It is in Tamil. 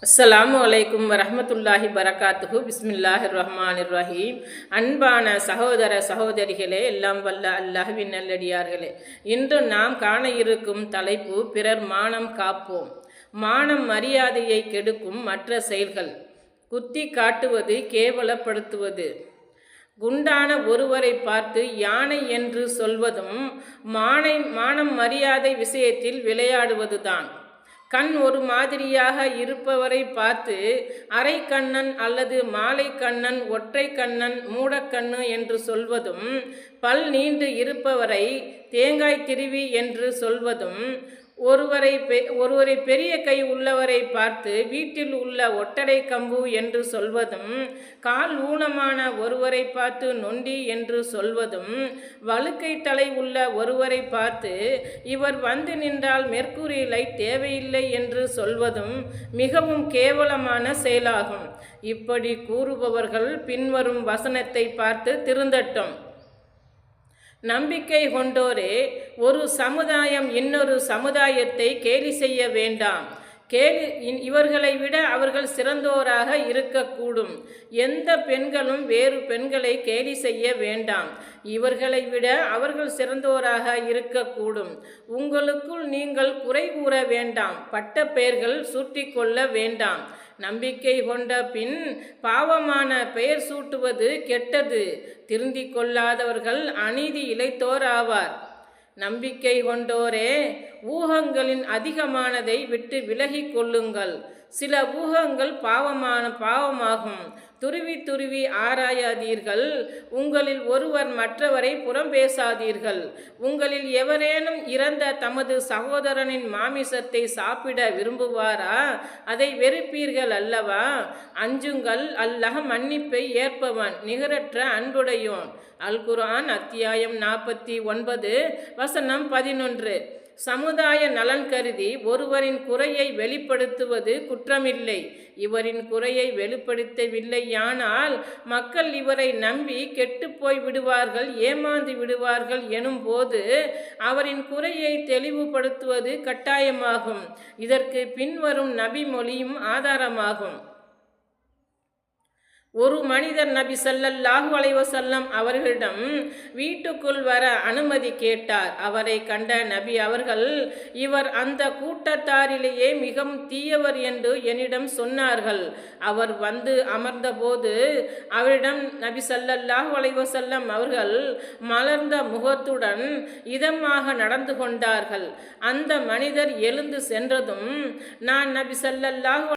அஸ்ஸலாமு அலைக்கும் வரஹ்மத்துல்லாஹி பரகாத்துஹு. பிஸ்மில்லாஹிர் ரஹ்மானிர் ரஹீம். அன்பான சகோதர சகோதரிகளே, எல்லாம் வல்ல அல்லாஹ்வின் நல்லடியார்களே, இன்று நாம் காண இருக்கும் தலைப்பு பிறர் மானம் காப்போம். மானம் மரியாதையை கெடுக்கும் மற்ற செயல்கள். குத்தி காட்டுவது, கேவலப்படுத்துவது. குண்டான ஒருவரை பார்த்து யானை என்று சொல்வதும் மானம் மரியாதை விஷயத்தில் விளையாடுவதுதான். கண் ஒரு மாதிரியாக இருப்பவரை பார்த்து அரை கண்ணன் அல்லது மாலை கண்ணன், ஒற்றை கண்ணன், மூடக்கண்ணு என்று சொல்வதும், பல் நீண்டு இருப்பவரை தேங்காய் திருவி என்று சொல்வதும், ஒருவரை பெரிய கை உள்ளவரை பார்த்து வீட்டில் உள்ள ஒட்டடை கம்பு என்று சொல்வதும், கால் ஊனமான ஒருவரை பார்த்து நொண்டி என்று சொல்வதும், வழுக்கை தலை உள்ள ஒருவரை பார்த்து இவர் வந்து நின்றால் மெர்க்குரி லைட் தேவையில்லை என்று சொல்வதும் மிகவும் கேவலமான செயலாகும். இப்படி கூறுபவர்கள் பின்வரும் வசனத்தை பார்த்து திருந்தட்டும். நம்பிக்கை கொண்டோரே, ஒரு சமுதாயம் இன்னொரு சமுதாயத்தை கேலி செய்ய வேண்டாம். இவர்களை விட அவர்கள் சிறந்தோராக இருக்கக்கூடும். எந்த பெண்களும் வேறு பெண்களை கேலி செய்ய வேண்டாம். இவர்களை விட அவர்கள் சிறந்தோராக இருக்கக்கூடும். உங்களுக்குள் நீங்கள் குறை கூற வேண்டாம். பட்ட பெயர்கள் சூட்டிக்கொள்ள வேண்டாம். நம்பிக்கை கொண்ட பின் பாவமான பெயர் சூட்டுவது கெட்டது. திருந்திக் கொள்ளாதவர்கள் அநீதி இழைத்தோர் ஆவார். நம்பிக்கை கொண்டோரே, ஊகங்களின் அதிகமானதை விட்டு விலகி கொள்ளுங்கள். சில ஊகங்கள் பாவமாகும். துருவி ஆராயாதீர்கள். உங்களில் ஒருவர் மற்றவரை புறம் பேசாதீர்கள். உங்களில் எவரேனும் இறந்த தமது சகோதரனின் மாமிசத்தை சாப்பிட விரும்புவாரா? அதை வெறுப்பீர்கள் அல்லவா? அஞ்சுங்கள், அல்லாஹ் மன்னிப்பை ஏற்பவன், நிகரற்ற அன்புடையோன். அல் குர்ஆன் அத்தியாயம் 49 வசனம் 11. சமுதாய நலன் கருதி ஒருவரின் குறையை வெளிப்படுத்துவது குற்றமில்லை. இவரின் குறையை வெளிப்படுத்தவில்லையானால் மக்கள் இவரை நம்பி கெட்டுப்போய் விடுவார்கள், ஏமாந்து விடுவார்கள் எனும் போது அவரின் குறையை தெளிவுபடுத்துவது கட்டாயமாகும். இதற்கு பின்வரும் நபி மொழியும் ஆதாரமாகும். ஒரு மனிதர் நபி ஸல்லல்லாஹு அலைஹி வஸல்லம் அவர்களிடம் வீட்டுக்குள் வர அனுமதி கேட்டார். அவரை கண்ட நபி அவர்கள், இவர் அந்த கூட்டத்தாரிலேயே மிகவும் தீயவர் என்று என்னிடம் சொன்னார்கள். அவர் வந்து அமர்ந்தபோது அவரிடம் நபி ஸல்லல்லாஹு அலைஹி வஸல்லம் அவர்கள் மலர்ந்த முகத்துடன் இதமாக நடந்து கொண்டார்கள். அந்த மனிதர் எழுந்து சென்றதும், நான் நபி ஸல்லல்லாஹு